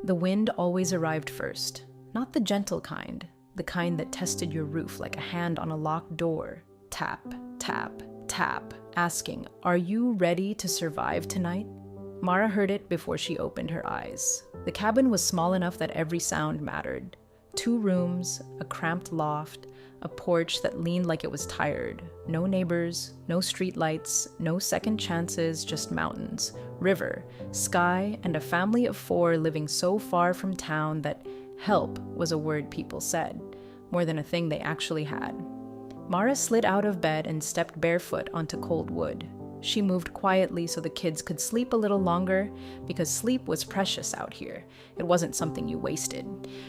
The wind always arrived first, not the gentle kind, the kind that tested your roof like a hand on a locked door. Tap, tap, tap, asking, "Are you ready to survive tonight?" Mara heard it before she opened her eyes. The cabin was small enough that every sound mattered. 2 rooms, a cramped loft, a porch that leaned like it was tired. No neighbors, no street lights, no second chances, just mountains, river, sky, and a family of 4 living so far from town that help was a word people said, more than a thing they actually had. Mara slid out of bed and stepped barefoot onto cold wood. She moved quietly so the kids could sleep a little longer, because sleep was precious out here. It wasn't something you wasted.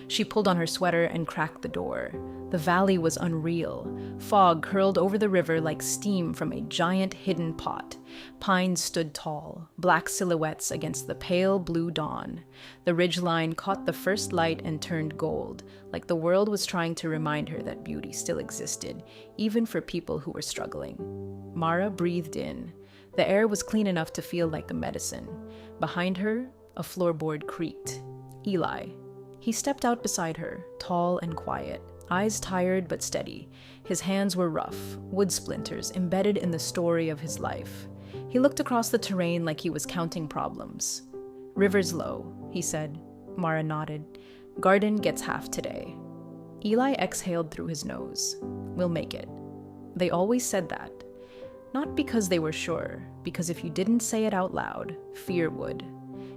She pulled on her sweater and cracked the door. The valley was unreal. Fog curled over the river like steam from a giant hidden pot. Pines stood tall, black silhouettes against the pale blue dawn. The ridgeline caught the first light and turned gold, like the world was trying to remind her that beauty still existed, even for people who were struggling. Mara breathed in. The air was clean enough to feel like a medicine. Behind her, a floorboard creaked. Eli. He stepped out beside her, tall and quiet, eyes tired but steady. His hands were rough, wood splinters embedded in the story of his life. He looked across the terrain like he was counting problems. "River's low," he said. Mara nodded. "Garden gets half today." Eli exhaled through his nose. "We'll make it." They always said that. Not because they were sure, because if you didn't say it out loud, fear would.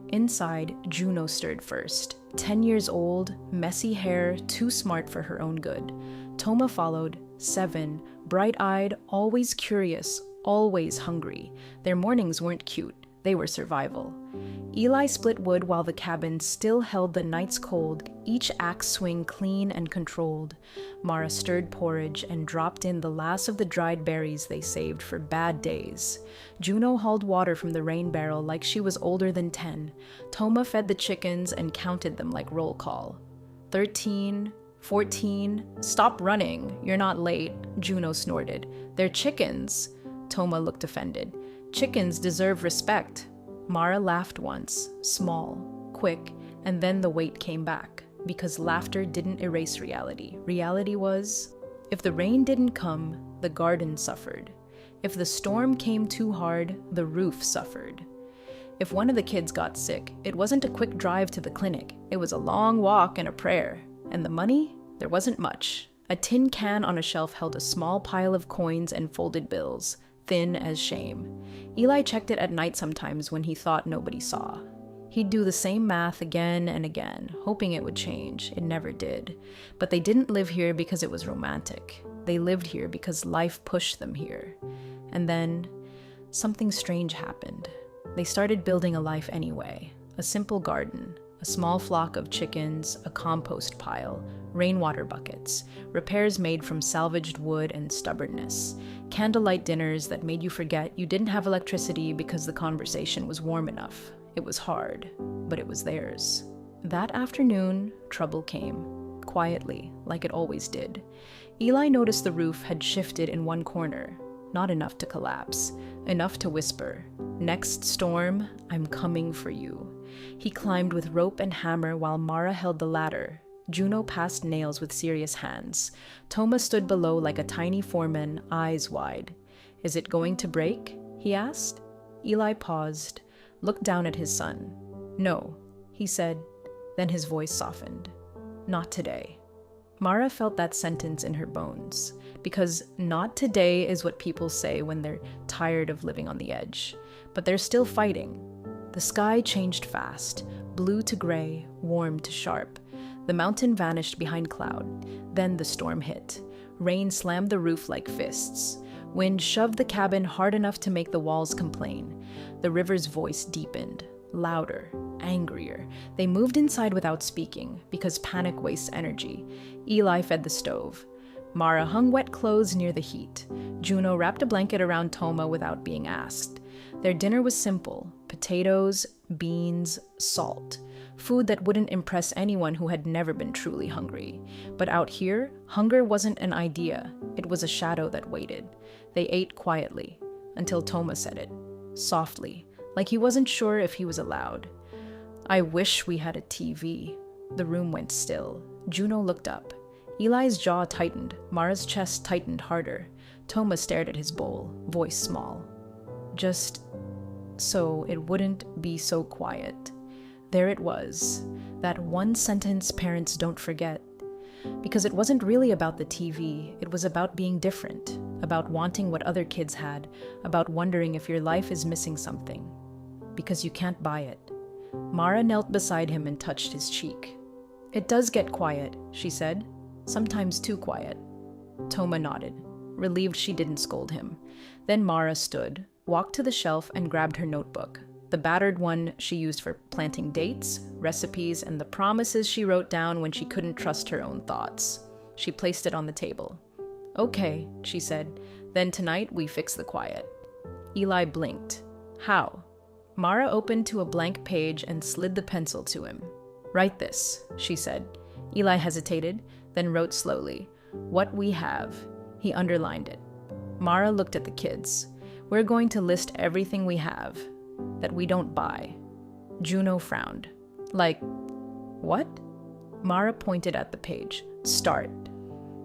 Inside, Juno stirred first. 10 years old, messy hair, too smart for her own good. Toma followed, 7, bright-eyed, always curious, always hungry. Their mornings weren't cute, they were survival. Eli split wood while the cabin still held the night's cold, each axe swing clean and controlled. Mara stirred porridge and dropped in the last of the dried berries they saved for bad days. Juno hauled water from the rain barrel like she was older than 10. Toma fed the chickens and counted them like roll call. 13, 14, "Stop running, you're not late," Juno snorted. "They're chickens." Toma looked offended. "Chickens deserve respect." Mara laughed once, small, quick, and then the weight came back, because laughter didn't erase reality. Reality was, if the rain didn't come, the garden suffered. If the storm came too hard, the roof suffered. If one of the kids got sick, it wasn't a quick drive to the clinic. It was a long walk and a prayer. And the money? There wasn't much. A tin can on a shelf held a small pile of coins and folded bills, thin as shame. Eli checked it at night sometimes when he thought nobody saw. He'd do the same math again and again, hoping it would change. It never did. But they didn't live here because it was romantic. They lived here because life pushed them here. And then, something strange happened. They started building a life anyway. A simple garden, a small flock of chickens, a compost pile, rainwater buckets, repairs made from salvaged wood and stubbornness, candlelight dinners that made you forget you didn't have electricity because the conversation was warm enough. It was hard, but it was theirs. That afternoon, trouble came, quietly, like it always did. Eli noticed the roof had shifted in one corner, not enough to collapse, enough to whisper, "Next storm, I'm coming for you." He climbed with rope and hammer while Mara held the ladder. Juno passed nails with serious hands. Toma stood below like a tiny foreman, eyes wide. "Is it going to break?" he asked. Eli paused, looked down at his son. "No," he said. Then his voice softened. "Not today." Mara felt that sentence in her bones, because not today is what people say when they're tired of living on the edge. But they're still fighting. The sky changed fast, blue to gray, warm to sharp. The mountain vanished behind cloud. Then the storm hit. Rain slammed the roof like fists. Wind shoved the cabin hard enough to make the walls complain. The river's voice deepened, louder, angrier. They moved inside without speaking, because panic wastes energy. Eli fed the stove. Mara hung wet clothes near the heat. Juno wrapped a blanket around Toma without being asked. Their dinner was simple: potatoes, beans, salt. Food that wouldn't impress anyone who had never been truly hungry. But out here, hunger wasn't an idea. It was a shadow that waited. They ate quietly, until Toma said it, softly, like he wasn't sure if he was allowed. I wish we had a TV. The room went still. Juno looked up. Eli's jaw tightened. Mara's chest tightened harder. Toma stared at his bowl, voice small. Just so it wouldn't be so quiet. There it was, that one sentence parents don't forget. Because it wasn't really about the TV, it was about being different, about wanting what other kids had, about wondering if your life is missing something. Because you can't buy it. Mara knelt beside him and touched his cheek. It does get quiet, she said. Sometimes too quiet. Toma nodded, relieved she didn't scold him. Then Mara stood, walked to the shelf and grabbed her notebook. The battered one she used for planting dates, recipes, and the promises she wrote down when she couldn't trust her own thoughts. She placed it on the table. Okay, she said. Then tonight we fix the quiet. Eli blinked. How? Mara opened to a blank page and slid the pencil to him. Write this, she said. Eli hesitated, then wrote slowly. What we have. He underlined it. Mara looked at the kids. We're going to list everything we have that we don't buy. Juno frowned. Like, what? Mara pointed at the page. Start.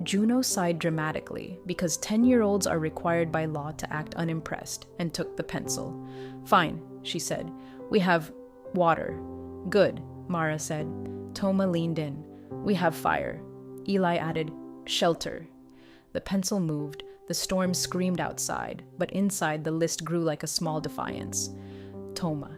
Juno sighed dramatically because 10-year-olds are required by law to act unimpressed and took the pencil. Fine, she said. We have water. Good, Mara said. Toma leaned in. We have fire. Eli added, shelter. The pencil moved. The storm screamed outside, but inside the list grew like a small defiance. Toma.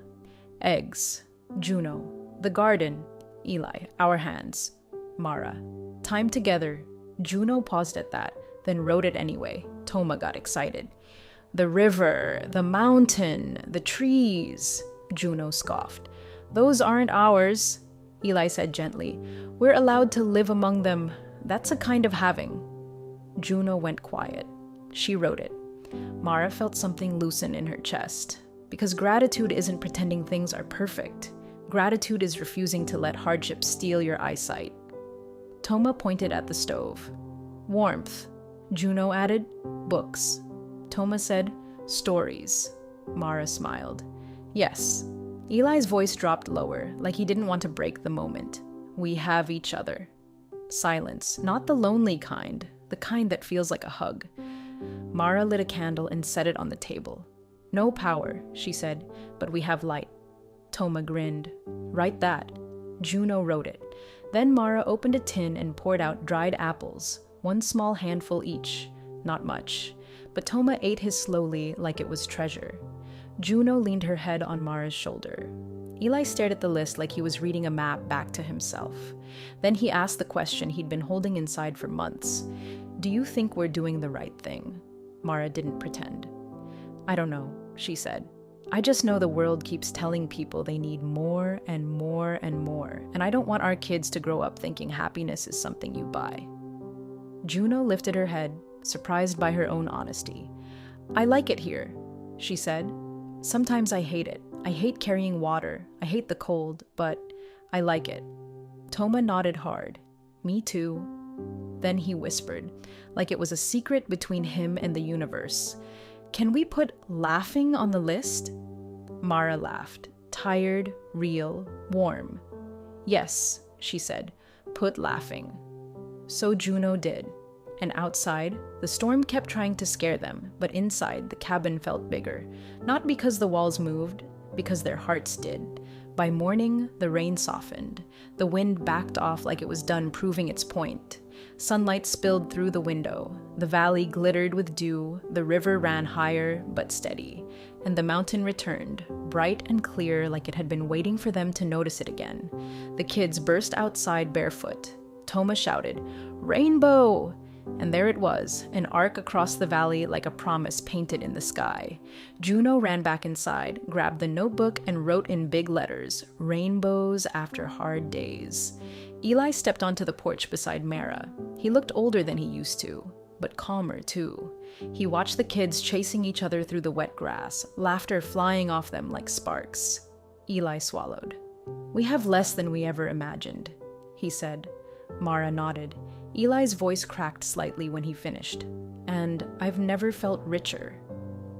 Eggs. Juno. The garden. Eli. Our hands. Mara. Time together. Juno paused at that, then wrote it anyway. Toma got excited. The river, the mountain, the trees. Juno scoffed. Those aren't ours, Eli said gently. We're allowed to live among them. That's a kind of having. Juno went quiet. She wrote it. Mara felt something loosen in her chest. Because gratitude isn't pretending things are perfect. Gratitude is refusing to let hardship steal your eyesight. Toma pointed at the stove. Warmth. Juno added, books. Toma said, stories. Mara smiled. Yes. Eli's voice dropped lower, like he didn't want to break the moment. We have each other. Silence, not the lonely kind, the kind that feels like a hug. Mara lit a candle and set it on the table. No power, she said, but we have light. Toma grinned. Write that. Juno wrote it. Then Mara opened a tin and poured out dried apples, one small handful each. Not much. But Toma ate his slowly like it was treasure. Juno leaned her head on Mara's shoulder. Eli stared at the list like he was reading a map back to himself. Then he asked the question he'd been holding inside for months. Do you think we're doing the right thing? Mara didn't pretend. I don't know, she said. I just know the world keeps telling people they need more and more and more, and I don't want our kids to grow up thinking happiness is something you buy. Juno lifted her head, surprised by her own honesty. I like it here, she said. Sometimes I hate it. I hate carrying water. I hate the cold, but I like it. Toma nodded hard. Me too. Then he whispered, like it was a secret between him and the universe. Can we put laughing on the list? Mara laughed. Tired, real, warm. Yes, she said. Put laughing. So Juno did. And outside, the storm kept trying to scare them, but inside, the cabin felt bigger. Not because the walls moved, because their hearts did. By morning, the rain softened. The wind backed off like it was done proving its point. Sunlight spilled through the window. The valley glittered with dew. The river ran higher but steady. And the mountain returned, bright and clear like it had been waiting for them to notice it again. The kids burst outside barefoot. Toma shouted, "Rainbow!" And there it was, an arc across the valley like a promise painted in the sky. Juno ran back inside, grabbed the notebook, and wrote in big letters, "Rainbows after hard days." Eli stepped onto the porch beside Mara. He looked older than he used to, but calmer too. He watched the kids chasing each other through the wet grass, laughter flying off them like sparks. Eli swallowed. We have less than we ever imagined, he said. Mara nodded. Eli's voice cracked slightly when he finished. And I've never felt richer.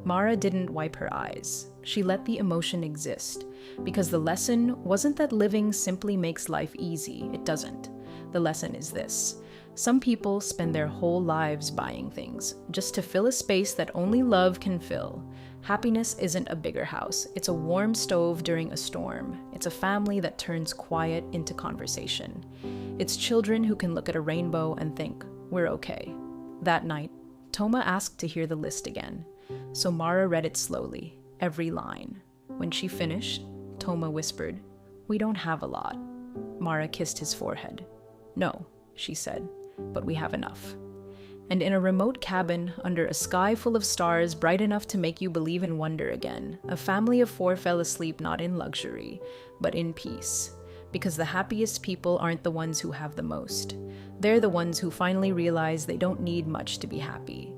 Mara didn't wipe her eyes. She let the emotion exist, because the lesson wasn't that living simply makes life easy. It doesn't. The lesson is this. Some people spend their whole lives buying things, just to fill a space that only love can fill. Happiness isn't a bigger house. It's a warm stove during a storm. It's a family that turns quiet into conversation. It's children who can look at a rainbow and think, we're okay. That night, Toma asked to hear the list again. So Mara read it slowly, every line. When she finished, Toma whispered, "We don't have a lot." Mara kissed his forehead. "No," she said, "but we have enough." And in a remote cabin, under a sky full of stars bright enough to make you believe in wonder again, a family of 4 fell asleep not in luxury, but in peace. Because the happiest people aren't the ones who have the most. They're the ones who finally realize they don't need much to be happy.